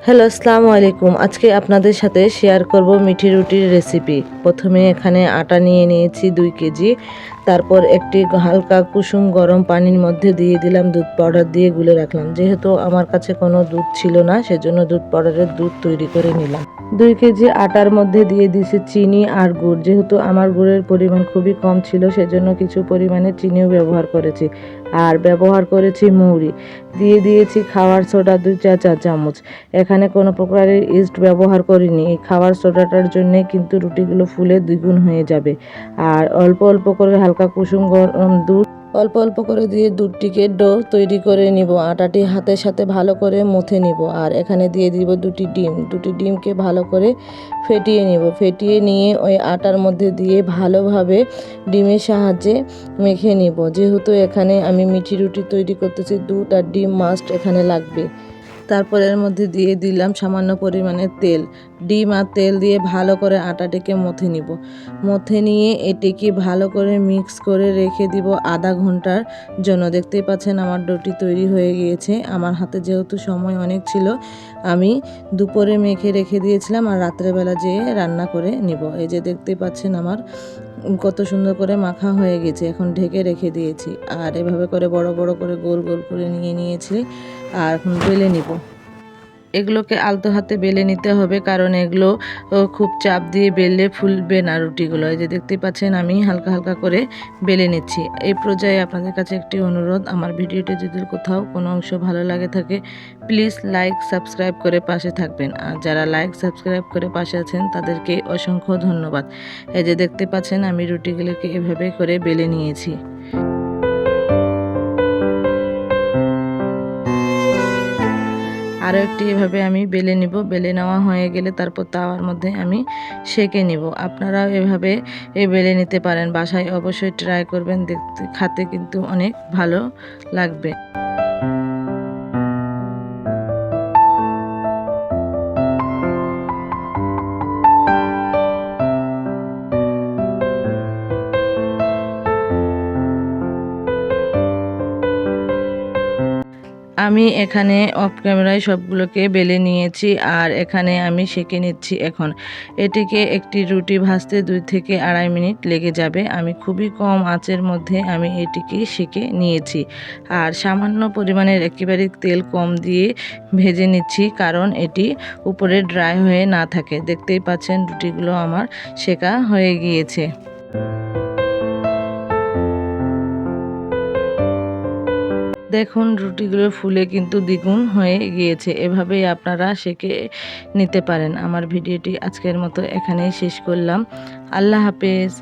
Hello, আসসালামু আলাইকুম। আজকে আপনাদের সাথে শেয়ার করব মিঠি রুটির রেসিপি। প্রথমে এখানে আটা নিয়ে নিয়েছি 2 কেজি। তারপর একটি হালকা কুসুম গরম পানির মধ্যে দিয়ে দিলাম, দুধ পাউডার দিয়ে গুলে রাখলাম। যেহেতু আমার কাছে কোনো দুধ ছিল না, সেজন্য দুধ পাউডারের দুধ তৈরি করে নিলাম। 2 কেজি আটার মধ্যে দিয়ে দিয়েছি চিনি আর গুড়। যেহেতু আমার গুড়ের পরিমাণ খুবই কম ছিল, সেজন্য কিছু পরিমাণে চিনিও ব্যবহার করেছি। আর ব্যবহার করেছি মৌরি। দিয়ে দিয়েছি খাওয়ার সোডা 2 চা চামচ। এখানে কোনো প্রকারের ইস্ট ব্যবহার করিনি। এই খাবার সোডাটার জন্যে কিন্তু রুটিগুলো ফুলে দ্বিগুণ হয়ে যাবে। আর অল্প অল্প করে হালকা কুসুম গরম দুধ অল্প অল্প করে দিয়ে দুধটিকে ডো তৈরি করে নিব। আটাটি হাতের সাথে ভালো করে মথে নিব। আর এখানে দিয়ে দিব 2টি ডিম। 2টি ডিমকে ভালো করে ফেটিয়ে নিব। ফেটিয়ে নিয়ে ওই আটার মধ্যে দিয়ে ভালোভাবে ডিমের সাহায্যে মেখে নিব। যেহেতু এখানে আমি মিঠি রুটি তৈরি করতেছি, দুধ আর ডিম মাস্ট এখানে লাগবে। তারপর এর মধ্যে দিয়ে দিলাম সামান্য পরিমাণে তেল। ডিম আর তেল দিয়ে ভালো করে আটাটিকে মথে নিব। মথে নিয়ে এটিকে ভালো করে মিক্স করে রেখে দিব আধা ঘন্টার জন্য। দেখতেই পাচ্ছেন আমার ডোটি তৈরি হয়ে গিয়েছে। আমার হাতে যেহেতু সময় অনেক ছিল, আমি দুপুরে মেখে রেখে দিয়েছিলাম আর রাত্রেবেলা যেয়ে রান্না করে নিব। এই যে দেখতেই পাচ্ছেন আমার কত সুন্দর করে মাখা হয়ে গেছে। এখন ঢেকে রেখে দিয়েছি। আর এভাবে করে বড় বড় করে গোল গোল করে নিয়ে নিয়েছি। আর এখন বেলে নিব। এগুলোকে আলতো হাতে বেলে নিতে হবে, কারণ এগুলো খুব চাপ দিয়ে বেললে ফুলবে না রুটিগুলো। এই যে দেখতে পাচ্ছেন আমি হালকা হালকা করে বেলে নিচ্ছি। এই পর্যায়ে আপনাদের কাছে একটি অনুরোধ, আমার ভিডিওটি যদি কোথাও কোনো অংশ ভালো লাগে থাকে, প্লিজ লাইক সাবস্ক্রাইব করে পাশে থাকবেন। আর যারা লাইক সাবস্ক্রাইব করে পাশে আছেন তাদেরকে অসংখ্য ধন্যবাদ। এই যে দেখতে পাচ্ছেন আমি রুটিগুলোকে এভাবে করে বেলে নিয়েছি। আরও একটি এভাবে আমি বেলে নিব। বেলে নেওয়া হয়ে গেলে তারপর তাওয়ার মধ্যে আমি সেঁকে নিব। আপনারাও এভাবে বেলে নিতে পারেন। বাসায় অবশ্যই ট্রাই করবেন, দেখতে খেতে কিন্তু অনেক ভালো লাগবে। আমি এখানে অফ ক্যামেরায় সবগুলোকে বেলে নিয়েছি। আর এখানে আমি সেঁকে নিচ্ছি এখন। এটিকে একটি রুটি ভাজতে 2 থেকে 2.5 মিনিট লেগে যাবে। আমি খুবই কম আঁচের মধ্যে আমি এটিকে সেঁকে নিয়েছি। আর সামান্য পরিমাণের একেবারে তেল কম দিয়ে ভেজে নিচ্ছি, কারণ এটি উপরে ড্রাই হয়ে না থাকে। দেখতেই পাচ্ছেন রুটিগুলো আমার সেঁকা হয়ে গিয়েছে। দেখুন রুটিগুলো ফুলে কিন্তু দ্বিগুণ হয়ে গিয়েছে। এভাবেই আপনারা সেঁকে নিতে পারেন। আমার ভিডিওটি আজকের মতো এখানেই শেষ করলাম। আল্লাহ হাফেজ।